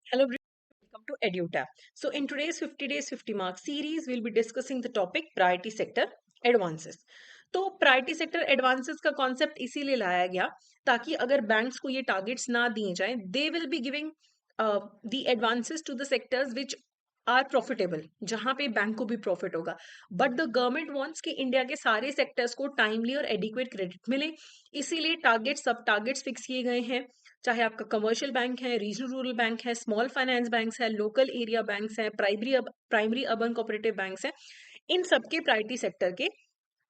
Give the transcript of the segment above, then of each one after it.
Hello, everyone. Welcome to EduTap. So, in today's 50 Days 50 Marks series, we'll be discussing the topic Priority Sector Advances. तो priority sector advances का concept इसीलिए लाया गया ताकि अगर banks को ये टारगेट्स ना दिए जाएं, they will be giving the advances to the sectors which are profitable, जहां पे बैंक को भी प्रॉफिट होगा. बट द गवर्नमेंट वांट्स कि इंडिया के सारे सेक्टर्स को टाइमली और एडिक्वेट क्रेडिट मिले, इसीलिए टारगेट सब टारगेट्स फिक्स किए गए हैं. चाहे आपका कमर्शियल बैंक है, रीजनल रूरल बैंक है, स्मॉल फाइनेंस बैंक्स है, लोकल एरिया बैंक्स है, प्राइमरी अर्बन कोऑपरेटिव बैंक्स है, इन सबके प्रायोरिटी सेक्टर के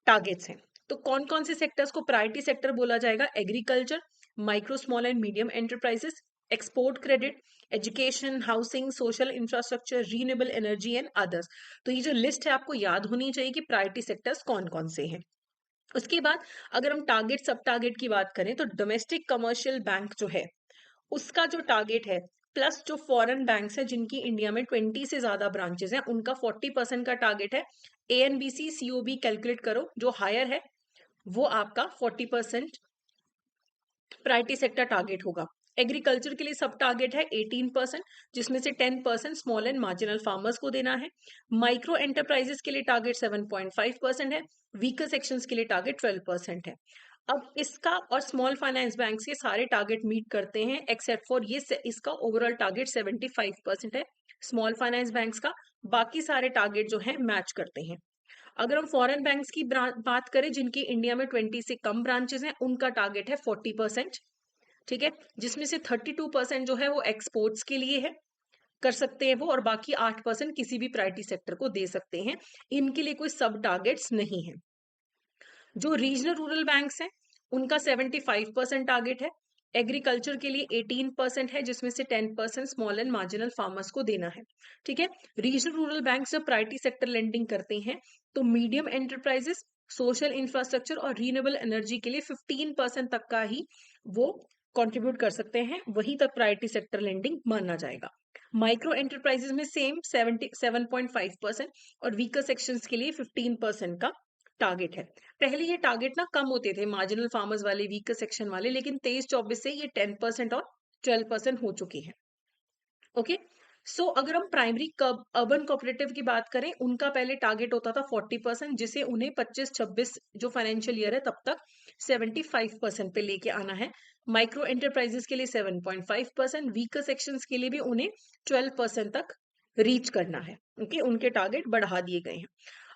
टारगेट्स हैं. तो कौन कौन से सेक्टर्स को प्रायोरिटी सेक्टर बोला जाएगा? Agriculture, micro small and medium enterprises, export credit, education, housing, social infrastructure, renewable energy and others. तो ये जो लिस्ट है आपको याद होनी चाहिए कि प्रायोरिटी सेक्टर्स कौन कौन से हैं. उसके बाद अगर हम टारगेट सब टारगेट की बात करें तो डोमेस्टिक कमर्शियल बैंक जो है उसका जो टारगेट है, प्लस जो फॉरेन बैंक्स हैं जिनकी इंडिया में 20 से ज्यादा ब्रांचेस हैं, उनका 40% का टारगेट है. एएनबीसी सीओबी कैलकुलेट करो, जो हायर है वो आपका 40% प्रायोरिटी सेक्टर टारगेट होगा. एग्रीकल्चर के लिए सब टारगेट है 18%, जिसमें से 10% स्मॉल एंड मार्जिनल फार्मर्स को देना है. माइक्रो एंटरप्राइजेस के लिए टारगेट 7.5% है. वीकर सेक्शंस के लिए टारगेट 12% है. अब इसका और स्मॉल फाइनेंस बैंक के सारे टारगेट मीट करते हैं एक्सेप्ट फॉर ये इसका ओवरऑल टारगेट 75% है स्मॉल फाइनेंस बैंक्स का. बाकी सारे टारगेट जो है मैच करते हैं. अगर हम फॉरेन बैंक्स की बात करें जिनकी इंडिया में 20 से कम ब्रांचेस हैं, उनका टारगेट है 40%. ठीक है, जिसमें से 32% जो है वो एक्सपोर्ट्स के लिए है, कर सकते हैं वो, और बाकी 8% किसी भी प्रायोरिटी सेक्टर को दे सकते हैं. इनके लिए कोई सब टारगेट्स नहीं है. जो रीजनल रूरल बैंक्स हैं उनका 75% टारगेट है. एग्रीकल्चर के लिए 18% है, जिसमें से 10% स्मॉल एंड मार्जिनल फार्मर्स को देना है. ठीक है, रीजनल रूरल बैंक जब प्रायोरिटी सेक्टर लेंडिंग करते हैं तो मीडियम एंटरप्राइजेस, सोशल इंफ्रास्ट्रक्चर और रीन्यूएबल एनर्जी के लिए 15% तक का ही वो कंट्रीब्यूट कर सकते हैं, वहीं तक प्रायोरिटी सेक्टर लेंडिंग माना जाएगा. माइक्रो एंटरप्राइजेस में सेम 7.5% और वीकर सेक्शंस के लिए 15% का टारगेट है. पहले ये टारगेट ना कम होते थे, मार्जिनल फार्मर्स वाले, वीकर सेक्शन वाले, लेकिन 23-24 से ये 10% और 12% हो चुकी है. ओके, सो अगर हम प्राइमरी अर्बन कोऑपरेटिव की बात करें, उनका पहले टारगेट होता था 40%, जिसे उन्हें 25-26 जो फाइनेंशियल ईयर है तब तक 75% पे लेके आना है. माइक्रो एंटरप्राइजेस के लिए 7.5%, वीकर सेक्शंस के लिए भी उन्हें 12% तक रीच करना है. ओके, उनके टारगेट बढ़ा दिए गए हैं.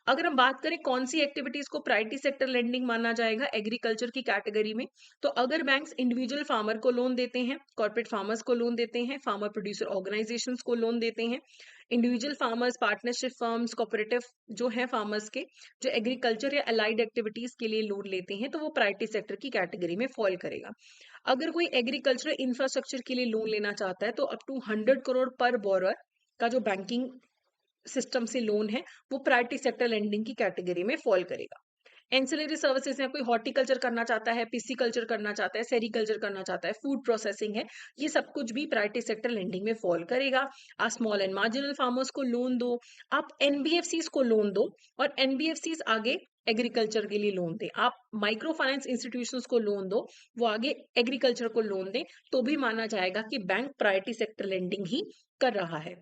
अगर हम बात करें कौन सी एक्टिविटीज को प्रायोरिटी सेक्टर लेंडिंग माना जाएगा एग्रीकल्चर की कैटेगरी में, तो अगर बैंक्स इंडिविजुअल फार्मर को लोन देते हैं, कॉर्पोरेट फार्मर्स को लोन देते हैं, फार्मर प्रोड्यूसर ऑर्गेनाइजेशंस को लोन देते हैं, individual farmers, partnership firms, cooperative जो है फार्मर्स के, जो एग्रीकल्चर या अलाइड एक्टिविटीज के लिए लोन लेते हैं, तो वो प्रायोरिटी सेक्टर की कैटेगरी में फॉल करेगा. अगर कोई एग्रीकल्चर इंफ्रास्ट्रक्चर के लिए लोन लेना चाहता है तो अप टू 100 करोड़ पर बोरर का जो बैंकिंग सिस्टम से लोन है वो प्रायोरिटी सेक्टर लेंडिंग की कैटेगरी में फॉल करेगा. एंसिलरी सर्विसेज है, कोई हॉर्टिकल्चर करना चाहता है, पिसिकल्चर करना चाहता है, सेरिकल्चर करना चाहता है, फूड प्रोसेसिंग है, ये सब कुछ भी प्रायोरिटी सेक्टर लेंडिंग में फॉल करेगा. आप स्मॉल एंड मार्जिनल फार्मर्स को लोन दो, आप एनबीएफसीज को लोन दो, और एनबीएफसीज आगे एग्रीकल्चर के लिए लोन दे, आप माइक्रो फाइनेंस इंस्टीट्यूशंस को लोन दो, वो आगे एग्रीकल्चर को लोन दे, तो भी माना जाएगा कि बैंक प्रायोरिटी सेक्टर लेंडिंग ही कर रहा है.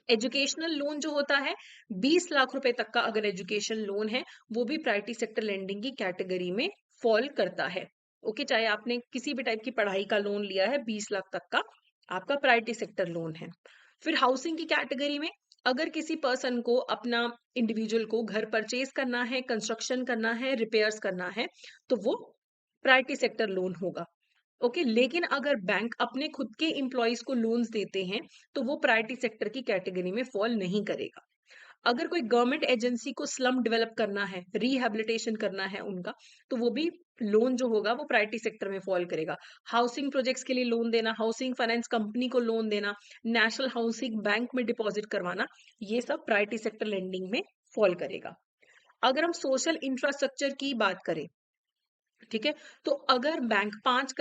एजुकेशनल लोन जो होता है 20 लाख रुपए तक का, अगर एजुकेशन लोन है, वो भी प्रायोरिटी सेक्टर लेंडिंग की कैटेगरी में फॉल करता है. ओके, चाहे आपने किसी भी टाइप की पढ़ाई का लोन लिया है, 20 लाख तक का आपका प्रायोरिटी सेक्टर लोन है. फिर हाउसिंग की कैटेगरी में अगर किसी पर्सन को अपना, इंडिविजुअल को घर परचेज करना है, कंस्ट्रक्शन करना है, रिपेयर्स करना है, तो वो प्रायोरिटी सेक्टर लोन होगा. ओके, लेकिन अगर बैंक अपने खुद के एम्प्लॉयज को लोन्स देते हैं तो वो प्रायोरिटी सेक्टर की कैटेगरी में फॉल नहीं करेगा. अगर कोई गवर्नमेंट एजेंसी को स्लम डेवलप करना है, रिहैबिलिटेशन करना है उनका, तो वो भी लोन जो होगा वो प्रायोरिटी सेक्टर में फॉल करेगा. हाउसिंग प्रोजेक्ट्स के लिए लोन देना, हाउसिंग फाइनेंस कंपनी को लोन देना, नेशनल हाउसिंग बैंक में डिपॉजिट करवाना, ये सब प्रायोरिटी सेक्टर लेंडिंग में फॉल करेगा. अगर हम सोशल इंफ्रास्ट्रक्चर की बात करें, ठीक है, तो अगर बैंक 5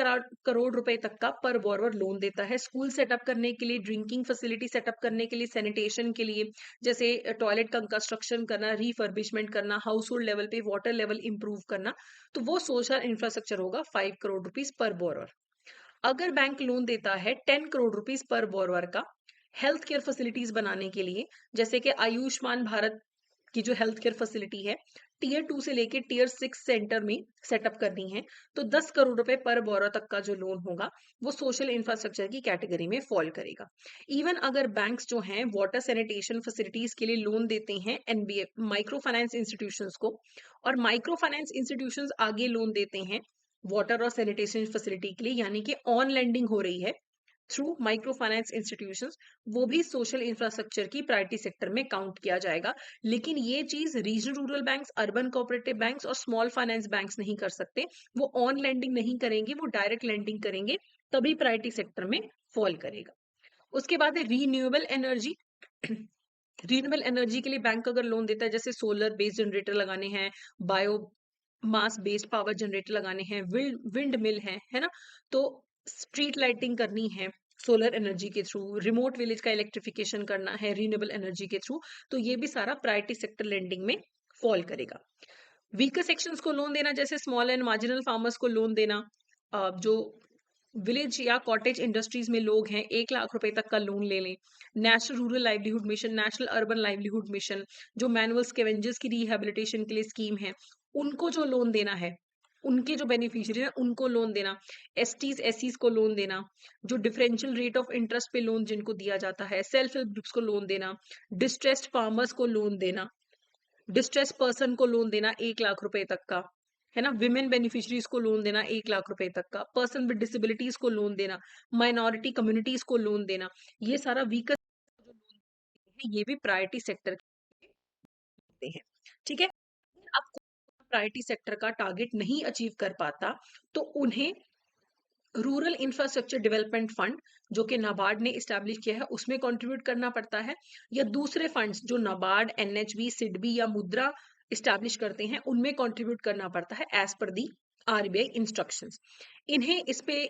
करोड़ रुपए तक का पर बोरवर लोन देता है, स्कूल सेटअप करने के लिए, ड्रिंकिंग फैसिलिटी सेटअप करने के लिए, सैनिटेशन के लिए, जैसे टॉयलेट का कंस्ट्रक्शन करना, रिफर्बिशमेंट करना, हाउस होल्ड लेवल पे वाटर लेवल इंप्रूव करना, तो वो सोशल इंफ्रास्ट्रक्चर होगा 5 करोड़ रुपीज पर बोरवर. अगर बैंक लोन देता है 10 करोड़ रुपीज पर बोरवर का हेल्थ केयर फैसिलिटीज बनाने के लिए, जैसे कि आयुष्मान भारत की जो हेल्थ केयर फैसिलिटी है टीयर 2 से लेके टीयर 6 सेंटर में सेटअप करनी है, तो 10 करोड़ रुपए पर बोरो तक का जो लोन होगा वो सोशल इंफ्रास्ट्रक्चर की कैटेगरी में फॉल करेगा। इवन अगर बैंक्स जो हैं वाटर सैनिटेशन फैसिलिटीज के लिए लोन देते हैं एनबीए माइक्रो फाइनेंस इंस्टीट्यूशंस को, और माइक्रो फाइनेंस इंस्टीट्यूशंस आगे लोन देते हैं वाटर और सैनिटेशन फैसिलिटी के लिए, यानी कि ऑन लेंडिंग हो रही है थ्रू माइक्रो फाइनेंस इंस्टीट्यूशंस, वो भी सोशल इंफ्रास्ट्रक्चर की प्रायोरिटी सेक्टर में काउंट किया जाएगा। लेकिन ये चीज regional rural banks, urban cooperative banks और स्मॉल फाइनेंस बैंक्स नहीं कर सकते। वो ऑन लेंडिंग नहीं करेंगे, वो डायरेक्ट लेंडिंग करेंगे, तभी प्रायोरिटी सेक्टर में फॉल करेगा। उसके बाद है रीन्यूएबल एनर्जी। रीन्यूएबल एनर्जी के लिए बैंक अगर लोन देता है, जैसे सोलर बेस्ड जनरेटर लगाने हैं, बायो मास बेस्ड पावर जनरेटर लगाने हैं, विंड मिल है ना, तो स्ट्रीट लाइटिंग करनी है सोलर एनर्जी के थ्रू, रिमोट विलेज का इलेक्ट्रिफिकेशन करना है रीन्यूएबल एनर्जी के थ्रू, तो ये भी सारा प्रायोरिटी सेक्टर लेंडिंग में फॉल करेगा। वीकर सेक्शंस को लोन देना, जैसे स्मॉल एंड मार्जिनल फार्मर्स को लोन देना, जो विलेज या कॉटेज इंडस्ट्रीज में लोग हैं 1 लाख रुपए तक का लोन ले लें। National rural livelihood mission, national urban livelihood mission, जो मैनुअल स्कैवेंजर्स की रिहेबिलिटेशन के लिए स्कीम है, उनको जो लोन देना है, उनके जो बेनिफिशियरी है उनको लोन देना। एसटीज एससीज को लोन देना, जो डिफरेंशियल रेट ऑफ इंटरेस्ट पे लोन जिनको दिया जाता है, सेल्फ हेल्प ग्रुप्स को लोन देना, डिस्ट्रेस्ड फार्मर्स को लोन देना, डिस्ट्रेस पर्सन को लोन देना 1 लाख रुपए तक का, है ना, विमेन बेनिफिशरीज को लोन देना 1 लाख रुपए तक का, पर्सन विद डिसेबिलिटीज को लोन देना, माइनॉरिटी कम्युनिटीज को लोन देना, ये सारा वीकर जो लोन है ये भी प्रायोरिटी सेक्टर के हैं। ठीक है, अब प्रायोरिटी सेक्टर का टारगेट नहीं अचीव कर पाता तो उन्हें रूरल इंफ्रास्ट्रक्चर डेवलपमेंट फंड, जो कि नाबार्ड ने इस्टेब्लिश किया है, उसमें कंट्रीब्यूट करना पड़ता है, या दूसरे फंड्स जो नाबार्ड, एनएचबी, सिडबी या मुद्रा इस्टेब्लिश करते हैं उनमें कंट्रीब्यूट करना पड़ता है एज पर दी आरबीआई इंस्ट्रक्शंस। इन्हें इस पे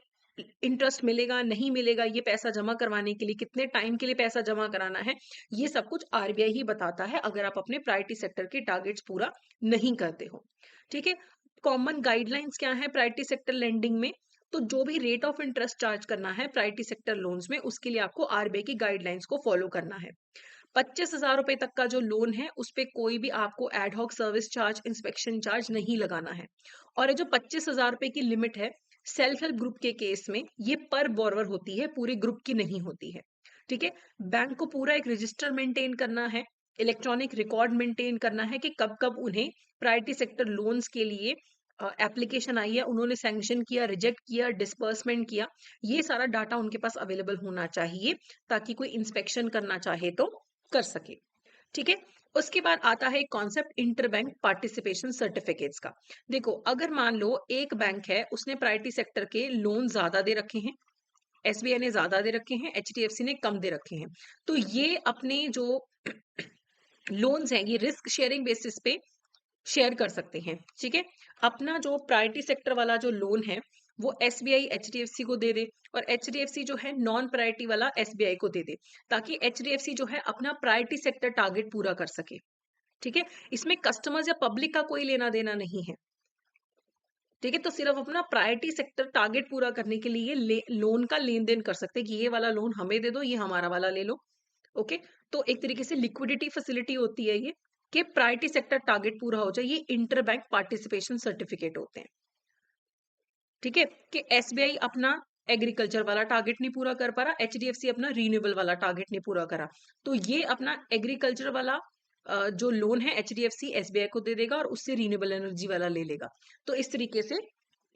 इंटरेस्ट मिलेगा नहीं मिलेगा, ये पैसा जमा करवाने के लिए कितने टाइम के लिए पैसा जमा कराना है, ये सब कुछ आरबीआई ही बताता है अगर आप अपने प्रायोरिटी सेक्टर के टारगेट्स पूरा नहीं करते हो। ठीक है, कॉमन गाइडलाइंस क्या है प्रायोरिटी सेक्टर लेंडिंग में, तो जो भी रेट ऑफ इंटरेस्ट चार्ज करना है प्रायोरिटी सेक्टर लोन्स में, उसके लिए आपको आरबीआई की गाइडलाइंस को फॉलो करना है। 25,000 रुपए तक का जो लोन है उस पे कोई भी आपको ad hoc service charge, inspection charge नहीं लगाना है। और ये जो 25,000 रुपए की लिमिट है सेल्फ हेल्प ग्रुप के केस में, ये पर बोरवर होती है, पूरे ग्रुप की नहीं होती है। ठीक है, बैंक को पूरा एक रजिस्टर मेंटेन करना है, इलेक्ट्रॉनिक रिकॉर्ड मेंटेन करना है कि कब कब उन्हें प्रायोरिटी सेक्टर लोन्स के लिए एप्लीकेशन आई है, उन्होंने सैंक्शन किया, रिजेक्ट किया, डिसबर्समेंट किया, ये सारा डाटा उनके पास अवेलेबल होना चाहिए ताकि कोई इंस्पेक्शन करना चाहे तो कर सके। ठीक है, उसके बाद आता है कॉन्सेप्ट इंटरबैंक पार्टिसिपेशन सर्टिफिकेट्स का। देखो, अगर मान लो एक बैंक है, उसने प्रायोरिटी सेक्टर के लोन ज्यादा दे रखे हैं, एसबीआई ने ज्यादा दे रखे हैं, एचडीएफसी ने कम दे रखे हैं, तो ये अपने जो लोन्स हैं ये रिस्क शेयरिंग बेसिस पे शेयर कर सकते हैं। ठीक है, अपना जो प्रायोरिटी सेक्टर वाला जो लोन है वो एसबीआई एचडीएफसी को दे दे, और एचडीएफसी जो है नॉन प्रायोरिटी वाला एसबीआई को दे दे, ताकि एचडीएफसी जो है अपना प्रायोरिटी सेक्टर टारगेट पूरा कर सके। ठीक है, इसमें कस्टमर्स या पब्लिक का कोई लेना देना नहीं है। ठीक है, तो सिर्फ अपना प्रायोरिटी सेक्टर टारगेट पूरा करने के लिए लोन का लेन देन कर सकते हैं कि ये वाला लोन हमें दे दो, ये हमारा वाला ले लो। ओके, तो एक तरीके से लिक्विडिटी फैसिलिटी होती है ये, कि प्रायोरिटी सेक्टर टारगेट पूरा हो जाए, ये इंटर बैंक पार्टिसिपेशन सर्टिफिकेट होते हैं। ठीक है, कि एसबीआई अपना एग्रीकल्चर वाला टारगेट नहीं पूरा कर पा रहा, एचडीएफसी अपना रीन्यूएबल वाला टारगेट नहीं पूरा करा, तो ये अपना एग्रीकल्चर वाला जो लोन है एचडीएफसी एसबीआई को दे देगा और उससे रीन्यूएबल एनर्जी वाला ले लेगा। तो इस तरीके से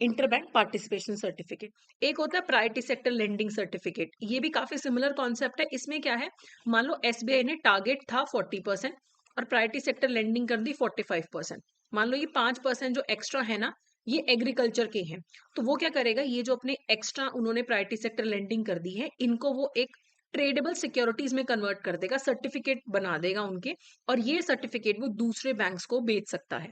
इंटरबैंक पार्टिसिपेशन सर्टिफिकेट। एक होता है प्रायोरिटी सेक्टर लेंडिंग सर्टिफिकेट, ये भी काफी सिमिलर कॉन्सेप्ट है। इसमें क्या है, मान लो एसबीआई ने टारगेट था 40% और प्रायोरिटी सेक्टर लेंडिंग कर दी 45%, मान लो ये 5% जो एक्स्ट्रा है ना, ये एग्रीकल्चर के हैं, तो वो क्या करेगा, ये जो अपने एक्स्ट्रा उन्होंने प्रायोरिटी सेक्टर लेंडिंग कर दी है, इनको वो एक ट्रेडेबल सिक्योरिटीज में कन्वर्ट कर देगा, सर्टिफिकेट बना देगा उनके, और ये सर्टिफिकेट वो दूसरे बैंक्स को बेच सकता है।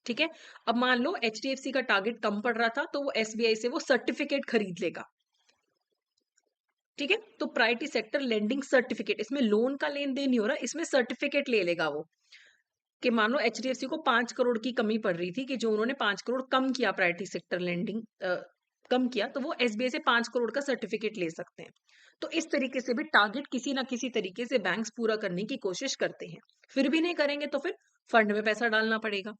ठीक है, अब मान लो एचडीएफसी का टारगेट कम पड़ रहा था तो वो एसबीआई से वो सर्टिफिकेट खरीद लेगा। ठीक है, तो प्रायोरिटी सेक्टर लेंडिंग सर्टिफिकेट, इसमें लोन का लेन देन नहीं हो रहा, इसमें सर्टिफिकेट ले लेगा वो, कि मान लो एचडीएफसी को 5 करोड़ की कमी पड़ रही थी, कि जो उन्होंने 5 करोड़ कम किया प्रायोरिटी सेक्टर लेंडिंग कम किया तो वो एसबीआई से 5 करोड़ का सर्टिफिकेट ले सकते हैं। तो इस तरीके से भी टारगेट किसी ना किसी तरीके से बैंक्स पूरा करने की कोशिश करते हैं। फिर भी नहीं करेंगे तो फिर फंड में पैसा डालना पड़ेगा।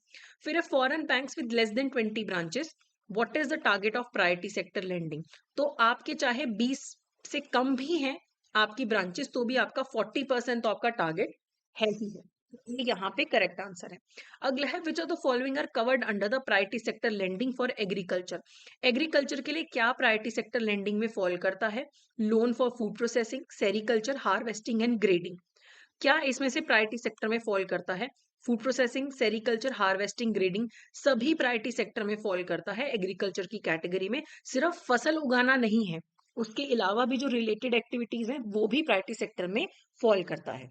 फिर है foreign banks with less than 20 branches, what is the target of priority sector lending. तो आपके चाहे 20 से कम भी हैं आपकी ब्रांचेस, तो भी आपका 40% तो आपका टारगेट है ही है। ये यहाँ पे करेक्ट आंसर है। अगला है which of the following are covered under the priority sector lending for agriculture. Agriculture के लिए क्या प्रायोरिटी सेक्टर लेंडिंग में फॉल करता है? Loan for food processing, sericulture, harvesting and grading. क्या इसमें से प्रायोरिटी सेक्टर में फॉल करता है? Food processing, sericulture, harvesting, grading सभी प्रायोरिटी सेक्टर में फॉल करता है एग्रीकल्चर की कैटेगरी में। सिर्फ फसल उगाना नहीं है, उसके अलावा भी जो रिलेटेड एक्टिविटीज हैं वो भी प्रायोरिटी सेक्टर में फॉल करता है।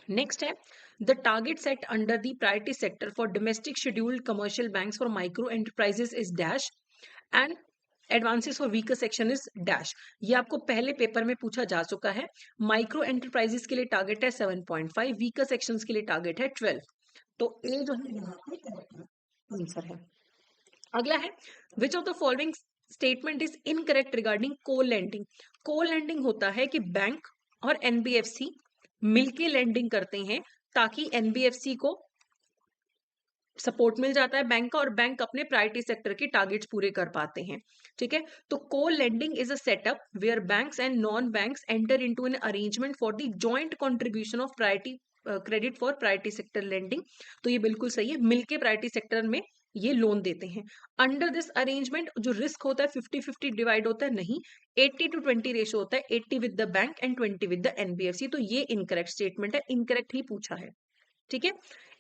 नेक्स्ट है the target set under the priority sector for domestic scheduled commercial banks for micro enterprises is dash and advances for weaker section is dash. ये आपको पहले पेपर में पूछा जा चुका है। माइक्रो एंटरप्राइजेस के लिए टारगेट है 7.5, वीकर सेक्शंस के लिए टारगेट है 12। तो ए जो है यहाँ पे करेक्ट आंसर है। अगला है which of the following statement is incorrect regarding को लेंडिंग। को लेंडिंग होता है कि बैंक और एनबीएफसी मिलके लेंडिंग करते हैं ताकि एनबीएफसी को सपोर्ट मिल जाता है बैंक का, और बैंक अपने प्रायोरिटी सेक्टर के टारगेट्स पूरे कर पाते हैं। ठीक है, तो co lending is a setup where banks and non banks enter into an arrangement for the joint contribution of priority credit for priority sector lending. तो ये बिल्कुल सही है, मिलके प्रायोरिटी सेक्टर में ये लोन देते हैं। अंडर दिस अरेंजमेंट जो रिस्क होता है 50-50 डिवाइड होता है, नहीं, 80-20 रेशो होता है, 80 with the bank and 20 with the NBFC. तो ये इनकरेक्ट स्टेटमेंट है, इनकरेक्ट ही पूछा है। ठीक है,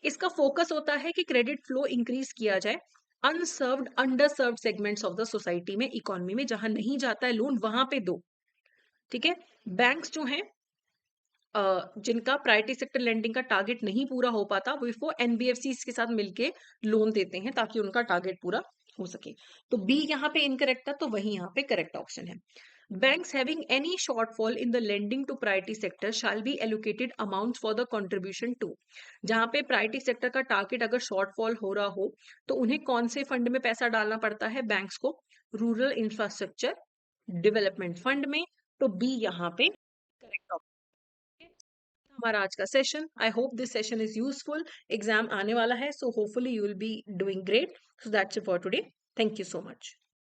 इसका फोकस होता है कि क्रेडिट फ्लो इंक्रीज किया जाए unserved under served segments of the society में, इकोनॉमी में, जहां नहीं जाता है लोन वहां पे दो। ठीक है, बैंक्स जो हैं जिनका प्रायोरिटी सेक्टर लेंडिंग का टारगेट नहीं पूरा हो पाता वो एनबीएफसी के साथ मिलके लोन देते हैं ताकि उनका टारगेट पूरा हो सके। तो बी यहाँ पे इनकरेक्ट था, तो वही यहाँ पे करेक्ट ऑप्शन है। Banks having any shortfall in the lending to priority sector shall be allocated amounts for the contribution to। जहां पे प्रायोरिटी सेक्टर का टारगेट अगर शॉर्टफॉल हो रहा हो तो उन्हें कौन से फंड में पैसा डालना पड़ता है बैंक्स को? रूरल इंफ्रास्ट्रक्चर डेवलपमेंट फंड में। तो बी यहाँ पे करेक्ट ऑप्शन। हमारा आज का session, I hope this session is useful. Exam आने वाला है, so hopefully you will be doing great. So that's it for today. Thank you so much.